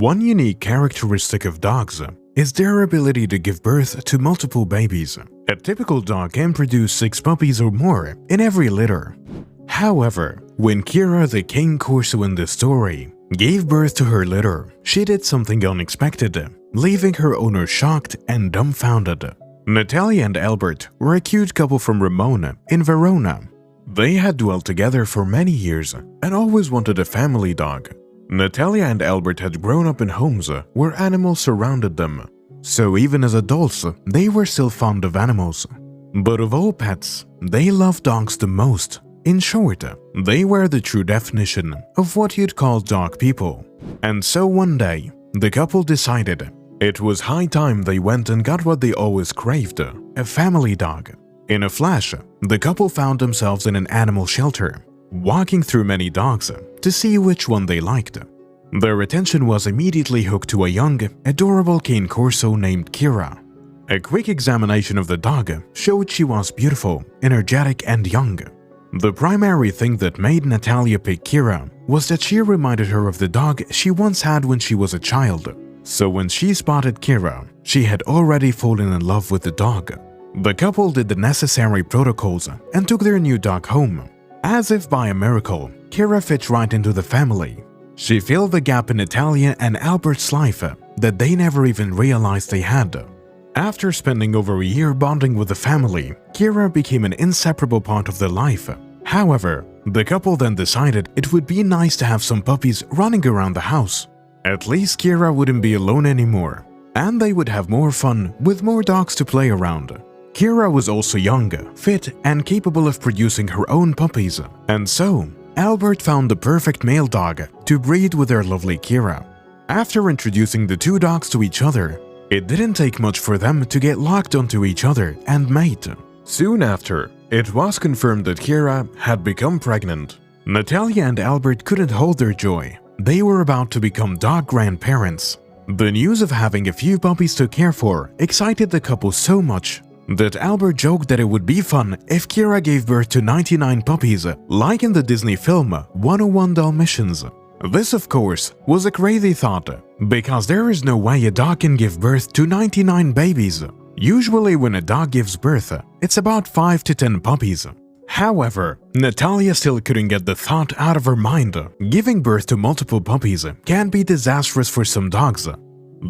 One unique characteristic of dogs is their ability to give birth to multiple babies. A typical dog can produce 6 puppies or more in every litter. However, when Kira, the Cane Corso in this story, gave birth to her litter, she did something unexpected, leaving her owner shocked and dumbfounded. Natalia and Albert were a cute couple from Ramona in Verona. They had dwelt together for many years and always wanted a family dog. Natalia and Albert had grown up in homes where animals surrounded them, so even as adults, they were still fond of animals. But of all pets, they loved dogs the most. In short, they were the true definition of what you'd call dog people. And so one day, the couple decided it was high time they went and got what they always craved, a family dog. In a flash, the couple found themselves in an animal shelter, walking through many dogs to see which one they liked. Their attention was immediately hooked to a young, adorable Cane Corso named Kira. A quick examination of the dog showed she was beautiful, energetic, and young. The primary thing that made Natalia pick Kira was that she reminded her of the dog she once had when she was a child. So when she spotted Kira, she had already fallen in love with the dog. The couple did the necessary protocols and took their new dog home. As if by a miracle, Kira fit right into the family. She filled the gap in Natalia and Albert's life that they never even realized they had. After spending over a year bonding with the family, Kira became an inseparable part of their life. However, the couple then decided it would be nice to have some puppies running around the house. At least Kira wouldn't be alone anymore, and they would have more fun with more dogs to play around. Kira was also young, fit, and capable of producing her own puppies, and so Albert found the perfect male dog to breed with their lovely Kira. After introducing the two dogs to each other, it didn't take much for them to get locked onto each other and mate. Soon after, it was confirmed that Kira had become pregnant. Natalia and Albert couldn't hold their joy. They were about to become dog grandparents. The news of having a few puppies to care for excited the couple so much that Albert joked that it would be fun if Kira gave birth to 99 puppies, like in the Disney film 101 Dalmatians. This, of course, was a crazy thought, because there is no way a dog can give birth to 99 babies. Usually when a dog gives birth, it's about 5 to 10 puppies. However, Natalia still couldn't get the thought out of her mind. Giving birth to multiple puppies can be disastrous for some dogs.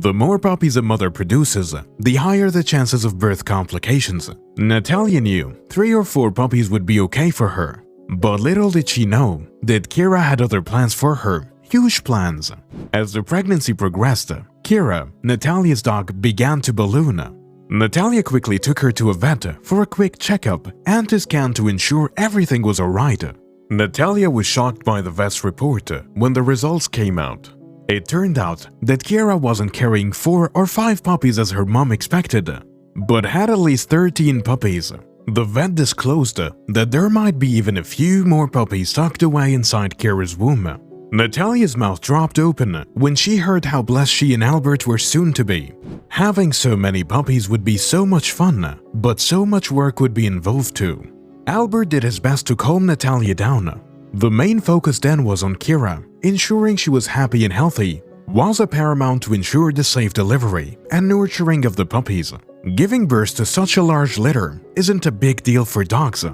The more puppies a mother produces, the higher the chances of birth complications. Natalia knew 3 or 4 puppies would be okay for her. But little did she know that Kira had other plans for her, huge plans. As the pregnancy progressed, Kira, Natalia's dog, began to balloon. Natalia quickly took her to a vet for a quick checkup and to scan to ensure everything was alright. Natalia was shocked by the vet's report when the results came out. It turned out that Kira wasn't carrying 4 or 5 puppies as her mom expected, but had at least 13 puppies. The vet disclosed that there might be even a few more puppies tucked away inside Kira's womb. Natalia's mouth dropped open when she heard how blessed she and Albert were soon to be. Having so many puppies would be so much fun, but so much work would be involved too. Albert did his best to calm Natalia down. The main focus then was on Kira. Ensuring she was happy and healthy was a paramount to ensure the safe delivery and nurturing of the puppies. Giving birth to such a large litter isn't a big deal for dogs.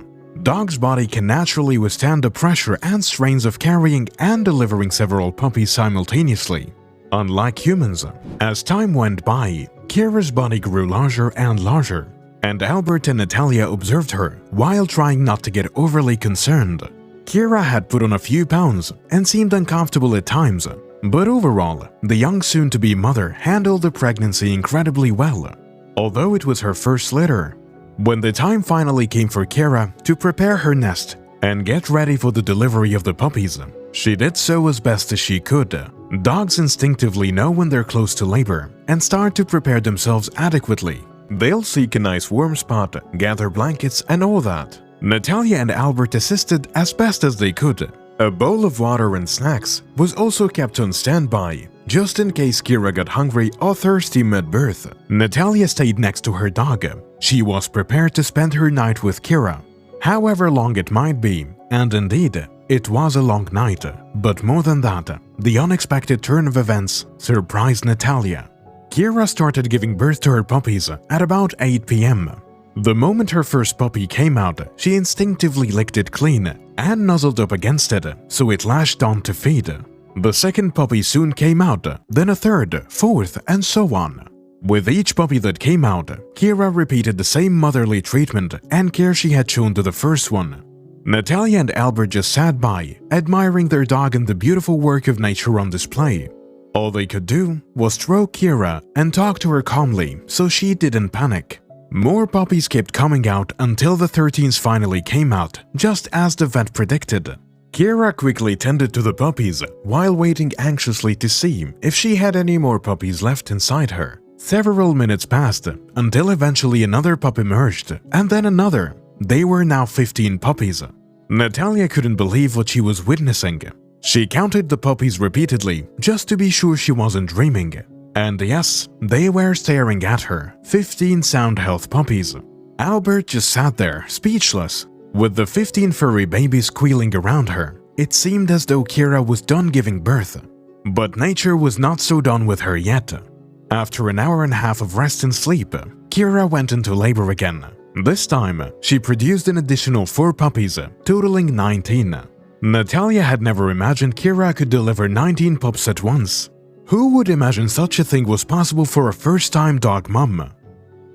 Dogs' body can naturally withstand the pressure and strains of carrying and delivering several puppies simultaneously. Unlike humans, as time went by, Kira's body grew larger and larger, and Albert and Natalia observed her while trying not to get overly concerned. Kira had put on a few pounds and seemed uncomfortable at times, but overall, the young soon-to-be mother handled the pregnancy incredibly well. Although it was her first litter, when the time finally came for Kira to prepare her nest and get ready for the delivery of the puppies, she did so as best as she could. Dogs instinctively know when they're close to labor and start to prepare themselves adequately. They'll seek a nice warm spot, gather blankets, and all that. Natalia and Albert assisted as best as they could. A bowl of water and snacks was also kept on standby, just in case Kira got hungry or thirsty mid-birth. Natalia stayed next to her dog. She was prepared to spend her night with Kira, however long it might be, and indeed, It was a long night, but more than that, the unexpected turn of events surprised Natalia. Kira started giving birth to her puppies at about 8 p.m. The moment her first puppy came out, she instinctively licked it clean and nuzzled up against it, so it lashed on to feed. The second puppy soon came out, then a third, fourth, and so on. With each puppy that came out, Kira repeated the same motherly treatment and care she had shown to the first one. Natalia and Albert just sat by, admiring their dog and the beautiful work of nature on display. All they could do was stroke Kira and talk to her calmly so she didn't panic. More puppies kept coming out until the 13th finally came out, just as the vet predicted. Kira quickly tended to the puppies while waiting anxiously to see if she had any more puppies left inside her. Several minutes passed until eventually another pup emerged, and then another. They were now 15 puppies. Natalia couldn't believe what she was witnessing. She counted the puppies repeatedly just to be sure she wasn't dreaming. And yes, they were staring at her, 15 sound health puppies. Albert just sat there, speechless. With the 15 furry babies squealing around her, it seemed as though Kira was done giving birth. But nature was not so done with her yet. After an hour and a half of rest and sleep, Kira went into labor again. This time, she produced an additional 4 puppies, totaling 19. Natalia had never imagined Kira could deliver 19 pups at once. Who would imagine such a thing was possible for a first-time dog mom?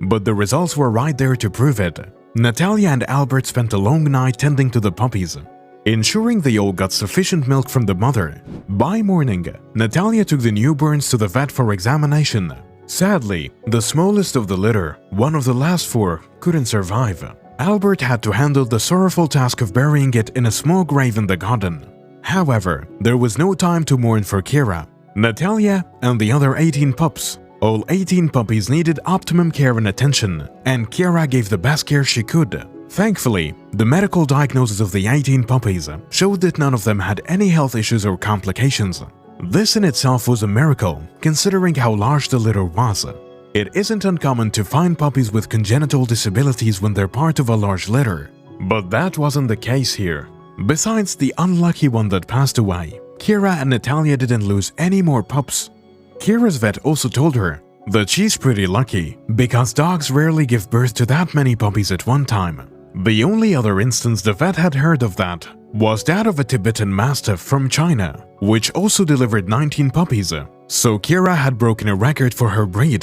But the results were right there to prove it. Natalia and Albert spent a long night tending to the puppies, ensuring they all got sufficient milk from the mother. By morning, Natalia took the newborns to the vet for examination. Sadly, the smallest of the litter, one of the last 4, couldn't survive. Albert had to handle the sorrowful task of burying it in a small grave in the garden. However, there was no time to mourn for Kira, Natalia, and the other 18 pups. All 18 puppies needed optimum care and attention, and Kira gave the best care she could. Thankfully, the medical diagnosis of the 18 puppies showed that none of them had any health issues or complications. This in itself was a miracle, considering how large the litter was. It isn't uncommon to find puppies with congenital disabilities when they're part of a large litter, but that wasn't the case here. Besides the unlucky one that passed away, Kira and Natalia didn't lose any more pups. Kira's vet also told her that she's pretty lucky because dogs rarely give birth to that many puppies at one time. The only other instance the vet had heard of that was that of a Tibetan Mastiff from China, which also delivered 19 puppies, so Kira had broken a record for her breed.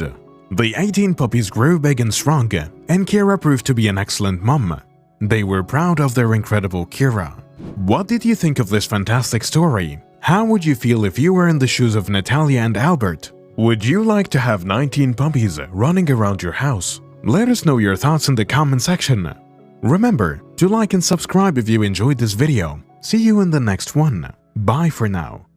The 18 puppies grew big and strong, and Kira proved to be an excellent mom. They were proud of their incredible Kira. What did you think of this fantastic story? How would you feel if you were in the shoes of Natalia and Albert? Would you like to have 19 puppies running around your house? Let us know your thoughts in the comment section. Remember to like and subscribe if you enjoyed this video. See you in the next one. Bye for now.